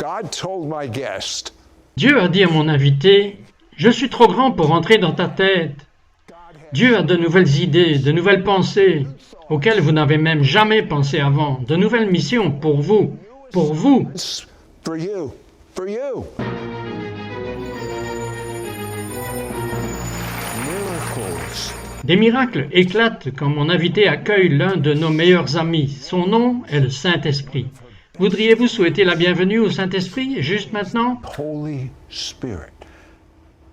God told my guest, Dieu a dit à mon invité, « Je suis trop grand pour entrer dans ta tête. » Dieu a de nouvelles idées, de nouvelles pensées, auxquelles vous n'avez même jamais pensé avant, de nouvelles missions pour vous, pour vous. it's for you, for you. Miracles. Des miracles éclatent quand mon invité accueille l'un de nos meilleurs amis. Son nom est le Saint-Esprit. Voudriez-vous souhaiter la bienvenue au Saint-Esprit, juste maintenant? Holy Spirit.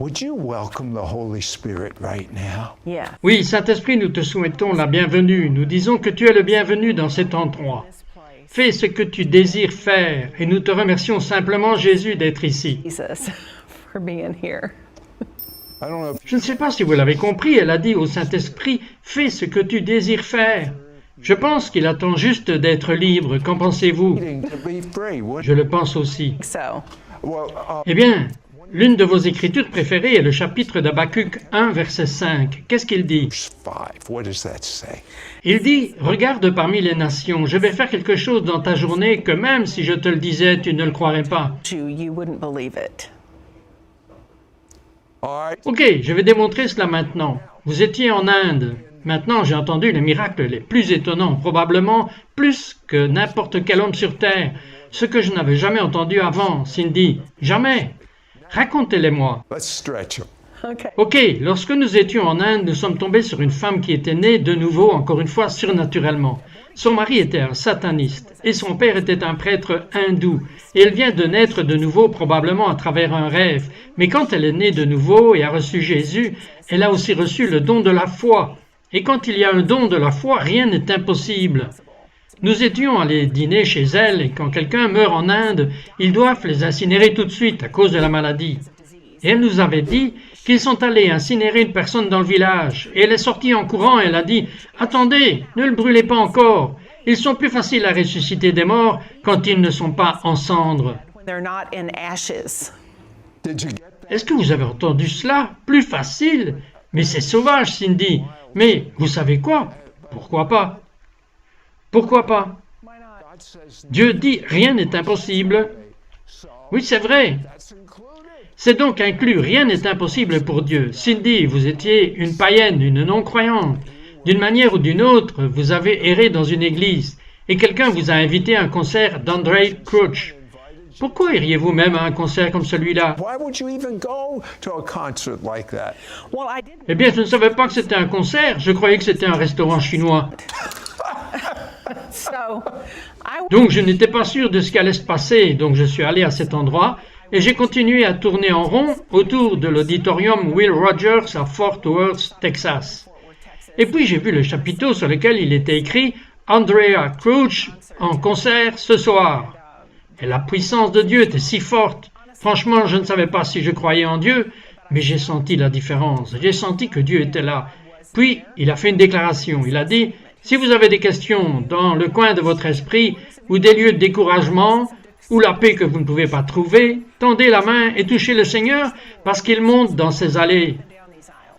Would you welcome the Holy Spirit right now? Yeah. Oui, Saint-Esprit, nous te souhaitons la bienvenue. Nous disons que tu es le bienvenu dans cet endroit. Fais ce que tu désires faire et nous te remercions simplement, Jésus, d'être ici. Jesus, for being here. I don't know if Je ne sais pas si vous l'avez compris, elle a dit au Saint-Esprit, fais ce que tu désires faire. Je pense qu'il attend juste d'être libre. Qu'en pensez-vous? needing to be free. Would Je le pense aussi. So, well, Eh bien, l'une de vos écritures préférées est le chapitre d'Habakkuk 1, verset 5. Qu'est-ce qu'il dit? verse 5. What does that say? Il dit, regarde parmi les nations, je vais faire quelque chose dans ta journée que même si je te le disais, tu ne le croirais pas. you wouldn't believe it. All right. Ok, je vais démontrer cela maintenant. Vous étiez en Inde. Maintenant, j'ai entendu les miracles les plus étonnants, probablement plus que n'importe quel homme sur Terre. Ce que je n'avais jamais entendu avant, Cindy. Jamais. Racontez-les-moi. Let's stretch them. Okay. Ok, lorsque nous étions en Inde, nous sommes tombés sur une femme qui était née de nouveau, encore une fois, surnaturellement. Son mari était un sataniste et son père était un prêtre hindou. Et elle vient de naître de nouveau, probablement à travers un rêve. Mais quand elle est née de nouveau et a reçu Jésus, elle a aussi reçu le don de la foi. Et quand il y a un don de la foi, rien n'est impossible. Nous étions allés dîner chez elle et quand quelqu'un meurt en Inde, ils doivent les incinérer tout de suite à cause de la maladie. Et elle nous avait dit qu'ils sont allés incinérer une personne dans le village. Et elle est sortie en courant et elle a dit « Attendez, ne le brûlez pas encore. Ils sont plus faciles à ressusciter des morts quand ils ne sont pas en cendres. When they're not in ashes. Did you get » Est-ce que vous avez entendu cela? Plus facile? Mais c'est sauvage, Cindy. Mais vous savez quoi? Pourquoi pas? Pourquoi pas? God says Dieu dit « Rien n'est impossible ». Oui, c'est vrai. that's included. C'est donc inclus, rien n'est impossible pour Dieu. Cindy, vous étiez une païenne, une non-croyante. D'une manière ou d'une autre, vous avez erré dans une église et quelqu'un vous a invité à un concert d'André Crouch. Pourquoi iriez-vous même à un concert comme celui-là? Why would you even go to a concert like that? Well, I didn't. Eh bien, je ne savais pas que c'était un concert, je croyais que c'était un restaurant chinois. So, Donc je n'étais pas sûr de ce qui allait se passer, donc je suis allé à cet endroit et j'ai continué à tourner en rond autour de l'auditorium Will Rogers à Fort Worth, Texas. Et puis j'ai vu le chapiteau sur lequel il était écrit « Andrea Crouch en concert ce soir ». Et la puissance de Dieu était si forte. Franchement, je ne savais pas si je croyais en Dieu, mais j'ai senti la différence. J'ai senti que Dieu était là. Puis, il a fait une déclaration. Il a dit, si vous avez des questions dans le coin de votre esprit, ou des lieux de découragement, ou la paix que vous ne pouvez pas trouver, tendez la main et touchez le Seigneur, parce qu'il monte dans ces allées.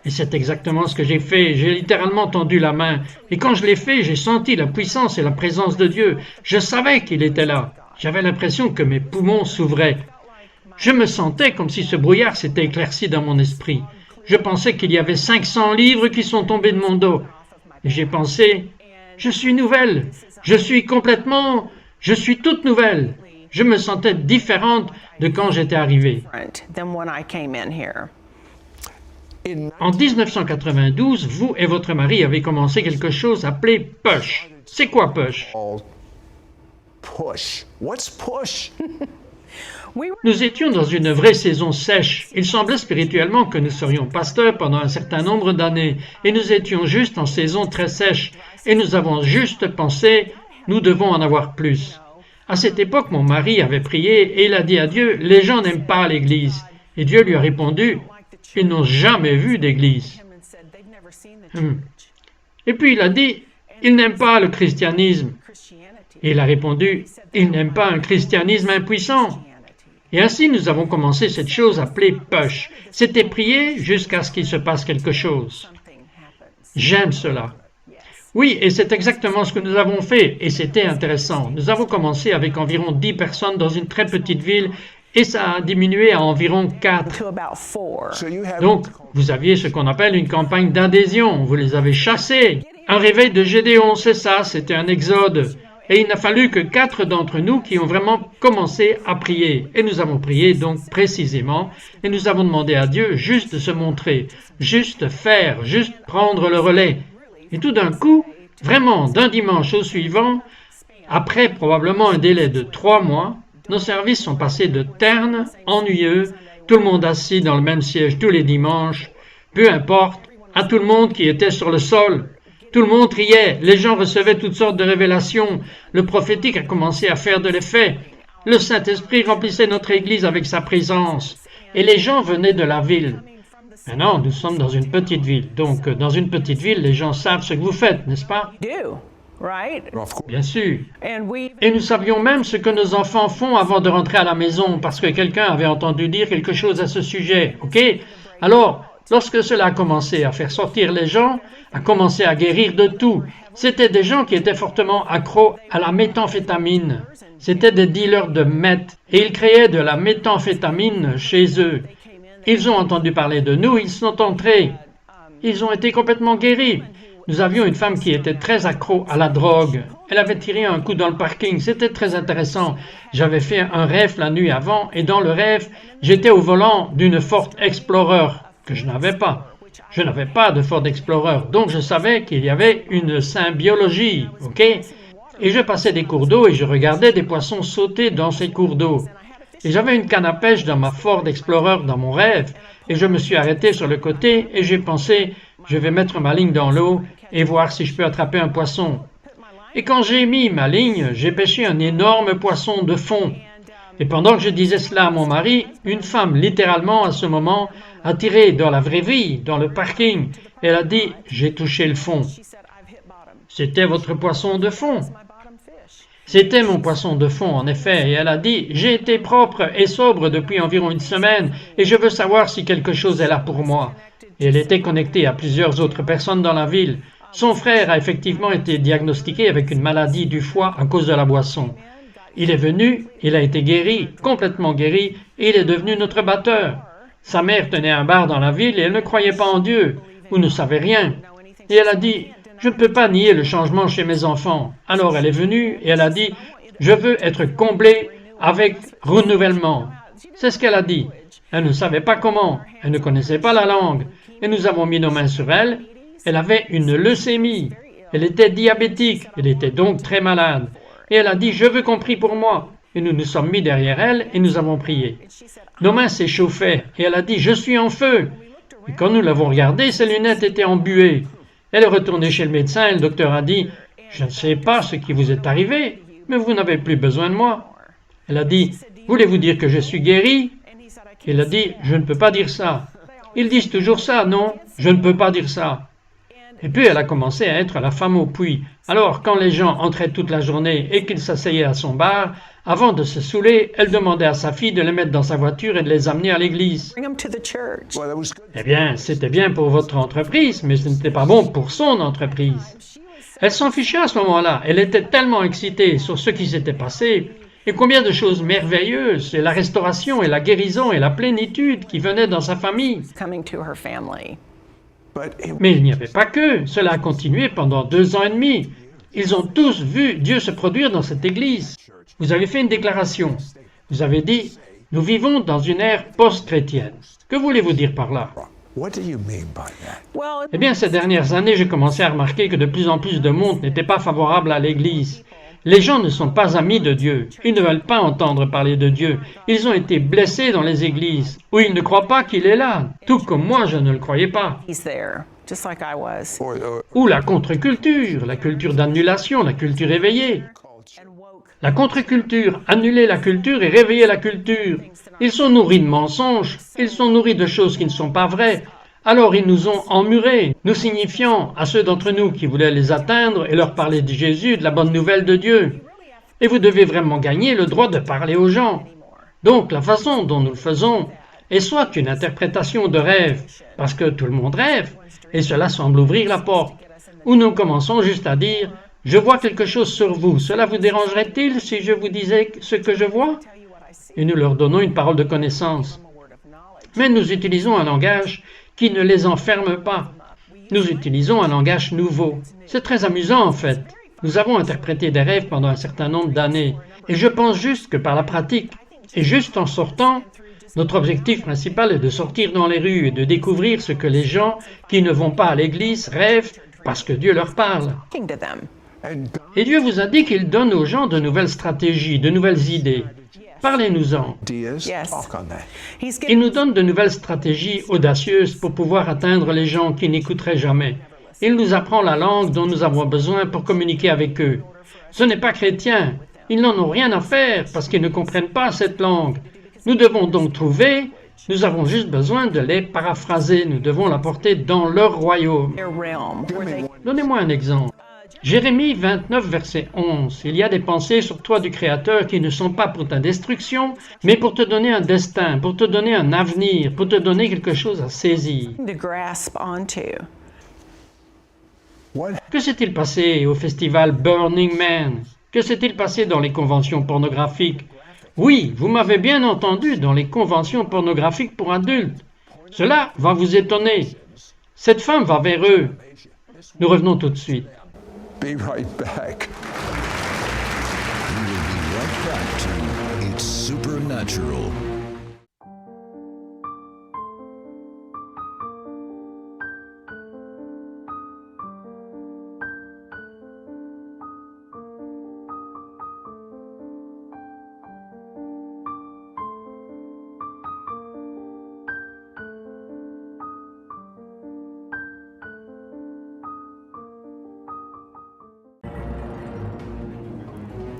Et c'est exactement ce que j'ai fait. J'ai littéralement tendu la main. Et quand je l'ai fait, j'ai senti la puissance et la présence de Dieu. Je savais qu'il était là. J'avais l'impression que mes poumons s'ouvraient. Je me sentais comme si ce brouillard s'était éclairci dans mon esprit. Je pensais qu'il y avait 500 livres qui sont tombés de mon dos. Et j'ai pensé, je suis nouvelle. Je suis toute nouvelle. Je me sentais différente de quand j'étais arrivée. different than when I came in here. In En 1992, vous et votre mari avez commencé quelque chose appelé Push. C'est quoi Push? all push. What's push? We were Nous étions dans une vraie saison sèche. Il semblait spirituellement que nous serions pasteurs pendant un certain nombre d'années. Et nous étions juste en saison très sèche. Et nous avons juste pensé, nous devons en avoir plus. À cette époque, mon mari avait prié et il a dit à Dieu, les gens n'aiment pas l'Église. Et Dieu lui a répondu, ils n'ont jamais vu d'Église. him and said they've never seen the church, Et puis il a dit, ils n'aiment pas le christianisme. Christianity. Et il a répondu, ils n'aiment pas un christianisme impuissant. Et ainsi nous avons commencé cette chose appelée Push. C'était prier jusqu'à ce qu'il se passe quelque chose. Something happens. J'aime cela. Oui, et c'est exactement ce que nous avons fait, et c'était intéressant. Nous avons commencé avec environ 10 personnes dans une très petite ville, et ça a diminué à environ 4. to about 4. So you have Donc, vous aviez ce qu'on appelle une campagne d'adhésion, vous les avez chassés. Un réveil de Gédéon, c'est ça, c'était un exode. Et il n'a fallu que 4 d'entre nous qui ont vraiment commencé à prier. Et nous avons prié donc précisément, et nous avons demandé à Dieu juste de se montrer, juste faire, juste prendre le relais. Et tout d'un coup, vraiment d'un dimanche au suivant, après probablement un délai de 3 mois, nos services sont passés de ternes, ennuyeux, tout le monde assis dans le même siège tous les dimanches, peu importe, à tout le monde qui était sur le sol. Tout le monde riait, les gens recevaient toutes sortes de révélations, le prophétique a commencé à faire de l'effet, le Saint-Esprit remplissait notre Église avec sa présence, et les gens venaient de la ville. Maintenant, nous sommes dans une petite ville, donc dans une petite ville, les gens savent ce que vous faites, n'est-ce pas? Do, right? of course. Bien sûr. And we Et nous savions même ce que nos enfants font avant de rentrer à la maison, parce que quelqu'un avait entendu dire quelque chose à ce sujet, ok? Alors, lorsque cela a commencé à faire sortir les gens, a commencé à guérir de tout, c'était des gens qui étaient fortement accros à la méthamphétamine. C'était des dealers de meth, et ils créaient de la méthamphétamine chez eux. Ils ont entendu parler de nous, ils sont entrés. Ils ont été complètement guéris. Nous avions une femme qui était très accro à la drogue. Elle avait tiré un coup dans le parking. C'était très intéressant. J'avais fait un rêve la nuit avant et dans le rêve, j'étais au volant d'une Ford Explorer que je n'avais pas. Je n'avais pas de Ford Explorer, donc je savais qu'il y avait une symbiologie, ok? Et je passais des cours d'eau et je regardais des poissons sauter dans ces cours d'eau. Et j'avais une canne à pêche dans ma Ford Explorer dans mon rêve et je me suis arrêté sur le côté et j'ai pensé, je vais mettre ma ligne dans l'eau et voir si je peux attraper un poisson. Et quand j'ai mis ma ligne, j'ai pêché un énorme poisson de fond. Et pendant que je disais cela à mon mari, une femme, littéralement à ce moment, a tiré dans la vraie vie, dans le parking. Elle a dit « J'ai touché le fond ». she said I've hit bottom. C'était votre poisson de fond. My bottom fish. C'était mon poisson de fond, en effet, et elle a dit « J'ai été propre et sobre depuis environ une semaine, et je veux savoir si quelque chose est là pour moi. » Et elle était connectée à plusieurs autres personnes dans la ville. Son frère a effectivement été diagnostiqué avec une maladie du foie à cause de la boisson. Il est venu, il a été guéri, complètement guéri, et il est devenu notre batteur. Sa mère tenait un bar dans la ville et elle ne croyait pas en Dieu, ou ne savait rien. Et elle a dit « Je ne peux pas nier le changement chez mes enfants. » Alors elle est venue et elle a dit « Je veux être comblée avec renouvellement. » C'est ce qu'elle a dit. Elle ne savait pas comment, elle ne connaissait pas la langue, et nous avons mis nos mains sur elle. Elle avait une leucémie, elle était diabétique, elle était donc très malade. Et elle a dit « Je veux qu'on prie pour moi. » Et nous nous sommes mis derrière elle et nous avons prié. Nos mains s'échauffaient et elle a dit « Je suis en feu !» Et quand nous l'avons regardée, ses lunettes étaient embuées. Elle est retournée chez le médecin et le docteur a dit « Je ne sais pas ce qui vous est arrivé, mais vous n'avez plus besoin de moi. » Elle a dit « Voulez-vous dire que je suis guérie ?» Elle a dit « Je ne peux pas dire ça. » Ils disent toujours ça, non? Je ne peux pas dire ça. Et puis elle a commencé à être la femme au puits. Alors quand les gens entraient toute la journée et qu'ils s'asseyaient à son bar, avant de se saouler, elle demandait à sa fille de les mettre dans sa voiture et de les amener à l'église. Bring them to the church. Well, that was good. Eh bien, c'était bien pour votre entreprise, mais ce n'était pas bon pour son entreprise. Elle s'en fichait à ce moment-là. Elle était tellement excitée sur ce qui s'était passé et combien de choses merveilleuses, et la restauration et la guérison et la plénitude qui venaient dans sa famille. Coming to her family. But it, Mais il n'y avait pas que, cela a continué pendant 2 ans et demi. Ils ont tous vu Dieu se produire dans cette église. Vous avez fait une déclaration. Vous avez dit, nous vivons dans une ère post-chrétienne. Que voulez-vous dire par là? what do you mean by that? Well, Eh bien, ces dernières années, j'ai commencé à remarquer que de plus en plus de monde n'était pas favorable à l'Église. Les gens ne sont pas amis de Dieu. Ils ne veulent pas entendre parler de Dieu. Ils ont été blessés dans les églises, où ils ne croient pas qu'il est là, tout comme moi je ne le croyais pas. he's there, just like I was. Ou la contre-culture, la culture d'annulation, la culture éveillée. And woke. La contre-culture, annuler la culture et réveiller la culture. Ils sont nourris de mensonges, ils sont nourris de choses qui ne sont pas vraies. Alors ils nous ont emmurés, nous signifiant à ceux d'entre nous qui voulaient les atteindre et leur parler de Jésus, de la bonne nouvelle de Dieu. Et vous devez vraiment gagner le droit de parler aux gens. Donc la façon dont nous le faisons est soit une interprétation de rêve, parce que tout le monde rêve, et cela semble ouvrir la porte, où nous commençons juste à dire « Je vois quelque chose sur vous, cela vous dérangerait-il si je vous disais ce que je vois ?» Et nous leur donnons une parole de connaissance. Mais nous utilisons un langage qui ne les enferme pas. Nous utilisons un langage nouveau. C'est très amusant en fait. Nous avons interprété des rêves pendant un certain nombre d'années. Et je pense juste que par la pratique, et juste en sortant, notre objectif principal est de sortir dans les rues et de découvrir ce que les gens qui ne vont pas à l'église rêvent parce que Dieu leur parle. Talking to them. And God Et Dieu vous a dit qu'il donne aux gens de nouvelles stratégies, de nouvelles idées. Parlez-nous-en. ideas, Yes. talk on that. He's Il given nous donne de nouvelles stratégies audacieuses pour pouvoir atteindre les gens qui n'écouteraient jamais. Il nous apprend la langue dont nous avons besoin pour communiquer avec eux. Ce n'est pas chrétien. Ils n'en ont rien à faire parce qu'ils ne comprennent pas cette langue. Nous devons donc trouver, nous avons juste besoin de les paraphraser. Nous devons la porter dans leur royaume. their realm where they Donnez-moi un exemple. Jérémie 29, verset 11. Il y a des pensées sur toi du Créateur qui ne sont pas pour ta destruction, mais pour te donner un destin, pour te donner un avenir, pour te donner quelque chose à saisir. to grasp onto. What Que s'est-il passé au festival Burning Man? Que s'est-il passé dans les conventions pornographiques? Oui, vous m'avez bien entendu, dans les conventions pornographiques pour adultes. Cela va vous étonner. Cette femme va vers eux. Nous revenons tout de suite. be right back. We will be right back to It's Supernatural.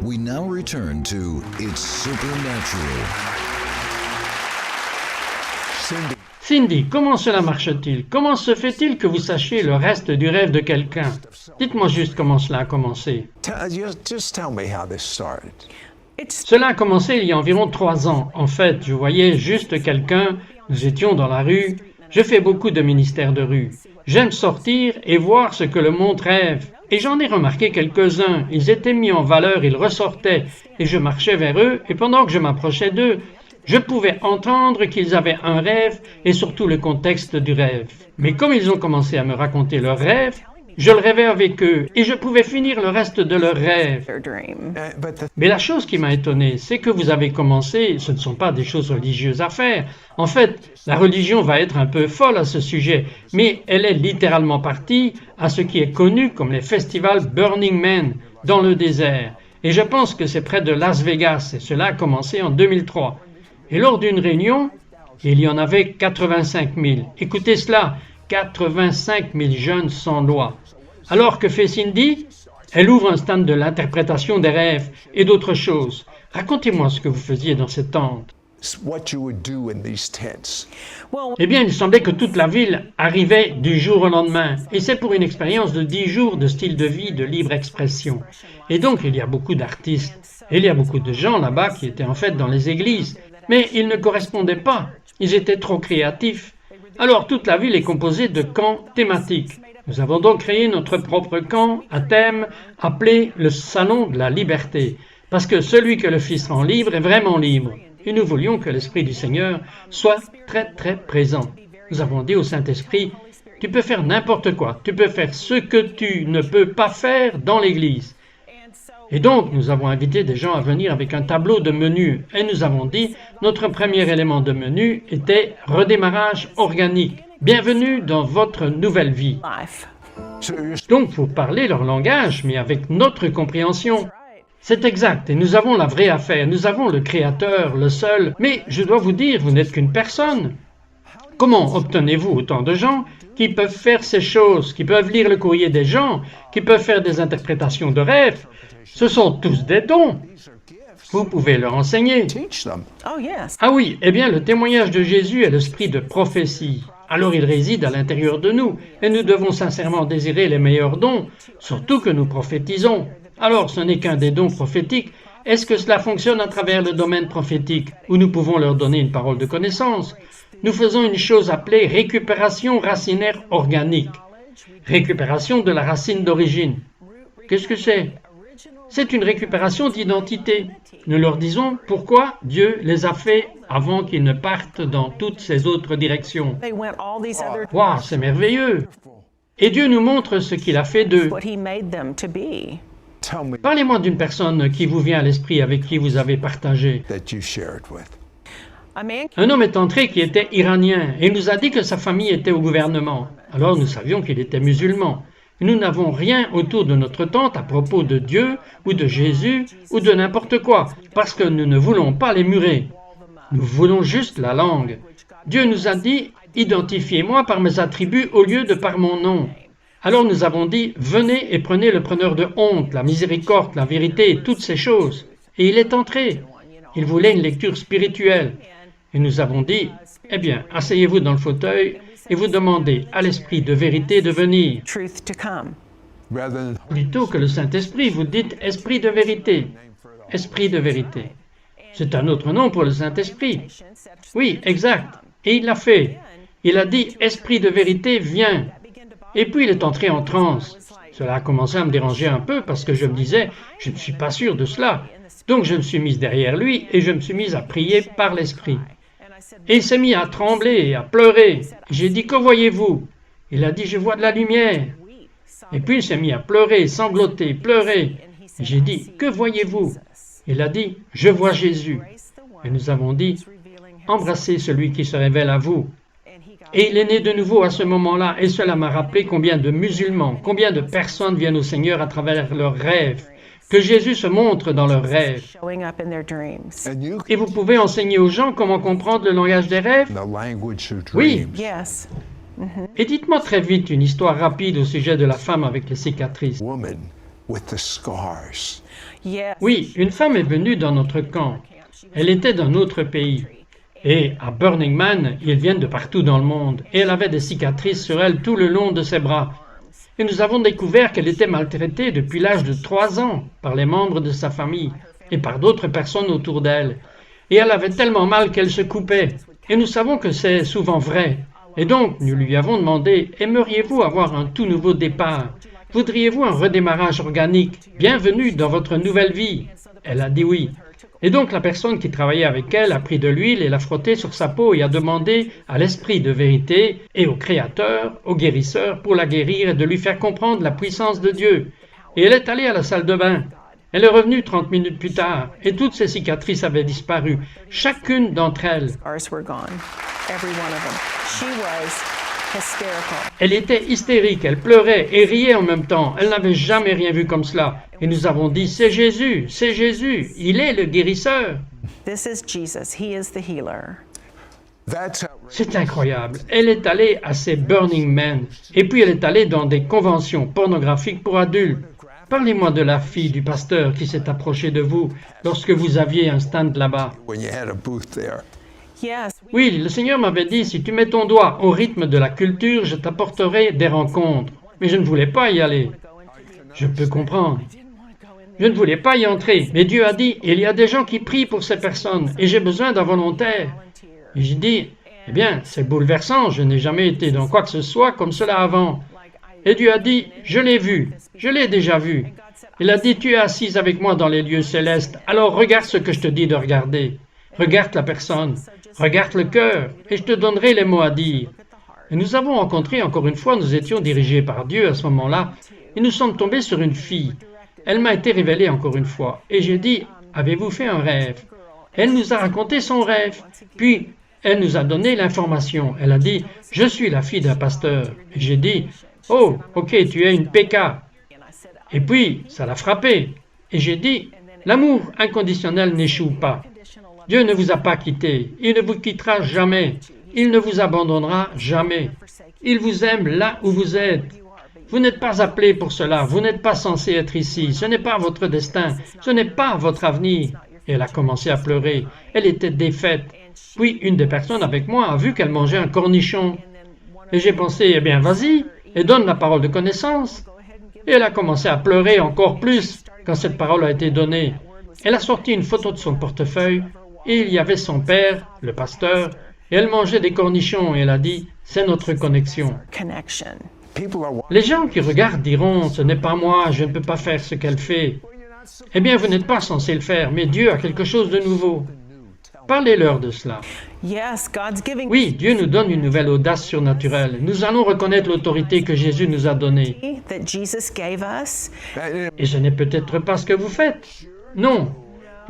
We now return to It's Supernatural. Cindy, Cindy, comment cela marche-t-il? Comment se fait-il que vous sachiez le reste du rêve de quelqu'un? Dites-moi juste comment cela a commencé. just tell me how this started. It's Cela a commencé il y a environ 3 ans. En fait, je voyais juste quelqu'un, nous étions dans la rue. Je fais beaucoup de ministères de rue. J'aime sortir et voir ce que le monde rêve. Et j'en ai remarqué quelques-uns. Ils étaient mis en valeur, ils ressortaient. Et je marchais vers eux, et pendant que je m'approchais d'eux, je pouvais entendre qu'ils avaient un rêve et surtout le contexte du rêve. Mais comme ils ont commencé à me raconter leur rêve, je le rêvais avec eux et je pouvais finir le reste de leur rêve. their dream. But the Mais la chose qui m'a étonné, c'est que vous avez commencé, ce ne sont pas des choses religieuses à faire. En fait, la religion va être un peu folle à ce sujet, mais elle est littéralement partie à ce qui est connu comme les festivals Burning Man dans le désert. Et je pense que c'est près de Las Vegas et cela a commencé en 2003. Et lors d'une réunion, il y en avait 85 000. Écoutez cela, 85 000 jeunes sans loi. Alors que fait Cindy? Elle ouvre un stand de l'interprétation des rêves et d'autres choses. Racontez-moi ce que vous faisiez dans cette tente. what you would do in these tents. Well, Eh bien, il semblait que toute la ville arrivait du jour au lendemain. Et c'est pour une expérience de 10 jours de style de vie, de libre expression. Et donc, il y a beaucoup d'artistes. Et il y a beaucoup de gens là-bas qui étaient en fait dans les églises. Mais ils ne correspondaient pas. Ils étaient trop créatifs. Alors, toute la ville est composée de camps thématiques. Nous avons donc créé notre propre camp à thème appelé le Salon de la Liberté. Parce que celui que le Fils rend libre est vraiment libre. Et nous voulions que l'Esprit du Seigneur soit très très présent. Nous avons dit au Saint-Esprit, tu peux faire n'importe quoi, tu peux faire ce que tu ne peux pas faire dans l'Église. Et donc nous avons invité des gens à venir avec un tableau de menu et nous avons dit, notre premier élément de menu était redémarrage organique. Bienvenue dans votre nouvelle vie. life. So you're Donc pour parler leur langage, mais avec notre compréhension. C'est exact, et nous avons la vraie affaire, nous avons le Créateur, le seul, mais je dois vous dire, vous n'êtes qu'une personne. Comment obtenez-vous autant de gens qui peuvent faire ces choses, qui peuvent lire le courrier des gens, qui peuvent faire des interprétations de rêves? Ce sont tous des dons. Vous pouvez leur enseigner. teach them. Oh, yes. Ah oui, eh bien le témoignage de Jésus est l'esprit de prophétie. Alors il réside à l'intérieur de nous, et nous devons sincèrement désirer les meilleurs dons, surtout que nous prophétisons. Alors ce n'est qu'un des dons prophétiques. Est-ce que cela fonctionne à travers le domaine prophétique, où nous pouvons leur donner une parole de connaissance? Nous faisons une chose appelée récupération racinaire organique. récupération de la racine d'origine. Qu'est-ce que c'est? C'est une récupération d'identité. Nous leur disons pourquoi Dieu les a fait avant qu'ils ne partent dans toutes ces autres directions. They went all these other Waouh, c'est merveilleux! Et Dieu nous montre ce qu'il a fait d'eux. what he made them to be. Tell me Parlez-moi d'une personne qui vous vient à l'esprit avec qui vous avez partagé. that you shared with. A man Un homme est entré qui était iranien et il nous a dit que sa famille était au gouvernement. Alors nous savions qu'il était musulman. Nous n'avons rien autour de notre tente à propos de Dieu ou de Jésus ou de n'importe quoi, parce que nous ne voulons pas les murer. Nous voulons juste la langue. Dieu nous a dit « Identifiez-moi par mes attributs au lieu de par mon nom ». Alors nous avons dit « Venez et prenez le preneur de honte, la miséricorde, la vérité et toutes ces choses ». Et il est entré. Il voulait une lecture spirituelle. Et nous avons dit « Eh bien, asseyez-vous dans le fauteuil et vous demandez à l'Esprit de vérité de venir. truth to come. Rather than Plutôt que le Saint-Esprit, vous dites Esprit de vérité. Esprit de vérité. C'est un autre nom pour le Saint-Esprit. Oui, exact. Et il l'a fait. Il a dit Esprit de vérité, viens. Et puis il est entré en transe. Cela a commencé à me déranger un peu parce que je me disais, je ne suis pas sûr de cela. Donc je me suis mise derrière lui et je me suis mise à prier par l'Esprit. Et il s'est mis à trembler et à pleurer. J'ai dit, que voyez-vous? Il a dit, je vois de la lumière. Et puis il s'est mis à pleurer, sangloter, pleurer. Et j'ai dit, que voyez-vous? Il a dit, je vois Jésus. Et nous avons dit, embrassez celui qui se révèle à vous. Et il est né de nouveau à ce moment-là, et cela m'a rappelé combien de musulmans, combien de personnes viennent au Seigneur à travers leurs rêves, que Jésus se montre dans leurs rêves. Showing up in their dreams. and you Et vous pouvez enseigner aux gens comment comprendre le langage des rêves? the language of Oui. dreams. Yes. Et dites-moi très vite une histoire rapide au sujet de la femme avec les cicatrices. Woman with the scars. Yes. Oui, une femme est venue dans notre camp. Elle était d'un autre pays. Et à Burning Man, ils viennent de partout dans le monde. Et elle avait des cicatrices sur elle tout le long de ses bras. Et nous avons découvert qu'elle était maltraitée depuis l'âge de 3 ans par les membres de sa famille et par d'autres personnes autour d'elle. Et elle avait tellement mal qu'elle se coupait. Et nous savons que c'est souvent vrai. Et donc, nous lui avons demandé, aimeriez-vous avoir un tout nouveau départ? Voudriez-vous un redémarrage organique? Bienvenue dans votre nouvelle vie. Elle a dit oui. Et donc la personne qui travaillait avec elle a pris de l'huile et l'a frottée sur sa peau et a demandé à l'Esprit de vérité et au Créateur, au guérisseur, pour la guérir et de lui faire comprendre la puissance de Dieu. Et elle est allée à la salle de bain. Elle est revenue 30 minutes plus tard et toutes ses cicatrices avaient disparu, chacune d'entre elles. Scars were gone. Every one of them. She was hysterical. Elle était hystérique, elle pleurait et riait en même temps. Elle n'avait jamais rien vu comme cela. Et nous avons dit, c'est Jésus, il est le guérisseur. This is Jesus. He is the healer. That's how C'est incroyable. Elle est allée à ces Burning Man et puis elle est allée dans des conventions pornographiques pour adultes. Parlez-moi de la fille du pasteur qui s'est approchée de vous lorsque vous aviez un stand là-bas. when you had a booth there. Yes. Oui, le Seigneur m'avait dit, si tu mets ton doigt au rythme de la culture, je t'apporterai des rencontres. Mais je ne voulais pas y aller. Je peux comprendre. Je ne voulais pas y entrer. Mais Dieu a dit, il y a des gens qui prient pour ces personnes et j'ai besoin d'un volontaire. Et j'ai dit, eh bien, c'est bouleversant, je n'ai jamais été dans quoi que ce soit comme cela avant. Et Dieu a dit, je l'ai vu, je l'ai déjà vu. Il a dit, tu es assise avec moi dans les lieux célestes, alors regarde ce que je te dis de regarder. Regarde la personne, regarde le cœur, et je te donnerai les mots à dire. Et nous avons rencontré encore une fois, nous étions dirigés par Dieu à ce moment-là, et nous sommes tombés sur une fille. Elle m'a été révélée encore une fois, et j'ai dit, avez-vous fait un rêve? Elle nous a raconté son rêve, puis elle nous a donné l'information. Elle a dit, je suis la fille d'un pasteur. Et j'ai dit, oh, ok, tu es une PK. Et puis, ça l'a frappé. Et j'ai dit, l'amour inconditionnel n'échoue pas. Dieu ne vous a pas quitté. Il ne vous quittera jamais. Il ne vous abandonnera jamais. Il vous aime là où vous êtes. Vous n'êtes pas appelé pour cela. Vous n'êtes pas censé être ici. Ce n'est pas votre destin. Ce n'est pas votre avenir. Et elle a commencé à pleurer. Elle était défaite. Puis une des personnes avec moi a vu qu'elle mangeait un cornichon. Et j'ai pensé, eh bien, vas-y, et donne la parole de connaissance. Et elle a commencé à pleurer encore plus quand cette parole a été donnée. Elle a sorti une photo de son portefeuille, et il y avait son père, le pasteur, et elle mangeait des cornichons, et elle a dit, c'est notre connexion. Connection. People are Les gens qui regardent diront, ce n'est pas moi, je ne peux pas faire ce qu'elle fait. Eh bien, vous n'êtes pas censé le faire, mais Dieu a quelque chose de nouveau. Parlez-leur de cela. Yes, God's giving Oui, Dieu nous donne une nouvelle audace surnaturelle. Nous allons reconnaître l'autorité que Jésus nous a donnée. that Jesus gave us. Et ce n'est peut-être pas ce que vous faites. Non.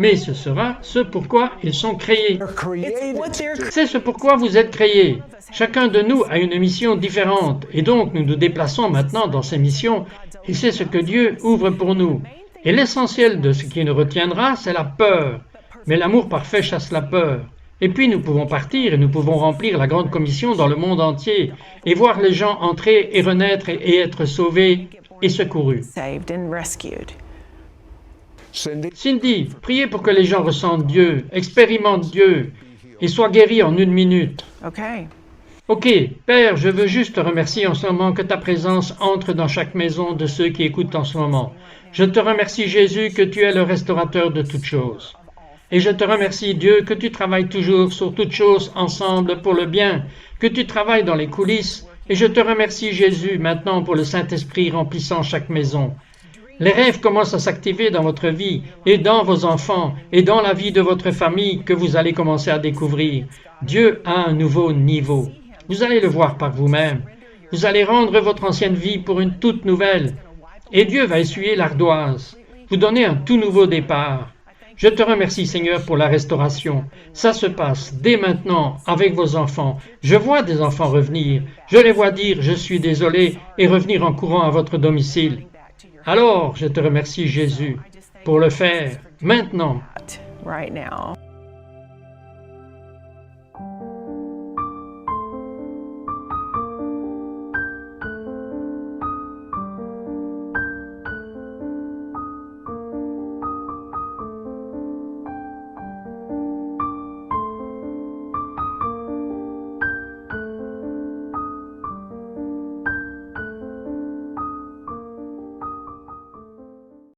Mais ce sera ce pourquoi ils sont créés. They're It's created. what they're C'est ce pourquoi vous êtes créés. Chacun de nous a une mission différente. Et donc nous nous déplaçons maintenant dans ces missions. Et c'est ce que Dieu ouvre pour nous. Et l'essentiel de ce qui nous retiendra, c'est la peur. Mais l'amour parfait chasse la peur. Et puis nous pouvons partir et nous pouvons remplir la grande commission dans le monde entier et voir les gens entrer et renaître et être sauvés et secourus. saved and rescued. Cindy, Cindy, priez pour que les gens ressentent Dieu, expérimentent Dieu et soient guéris en 1 minute. Okay. Ok, Père, je veux juste te remercier en ce moment que ta présence entre dans chaque maison de ceux qui écoutent en ce moment. Je te remercie Jésus que tu es le restaurateur de toutes choses. Et je te remercie Dieu que tu travailles toujours sur toutes choses ensemble pour le bien, que tu travailles dans les coulisses. Et je te remercie Jésus maintenant pour le Saint-Esprit remplissant chaque maison. Les rêves commencent à s'activer dans votre vie et dans vos enfants et dans la vie de votre famille que vous allez commencer à découvrir. Dieu a un nouveau niveau. Vous allez le voir par vous-même. Vous allez rendre votre ancienne vie pour une toute nouvelle. Et Dieu va essuyer l'ardoise, vous donner un tout nouveau départ. Je te remercie Seigneur pour la restauration. Ça se passe dès maintenant avec vos enfants. Je vois des enfants revenir. Je les vois dire « Je suis désolé » et revenir en courant à votre domicile. Alors, je te remercie Jésus pour le faire maintenant. Right now.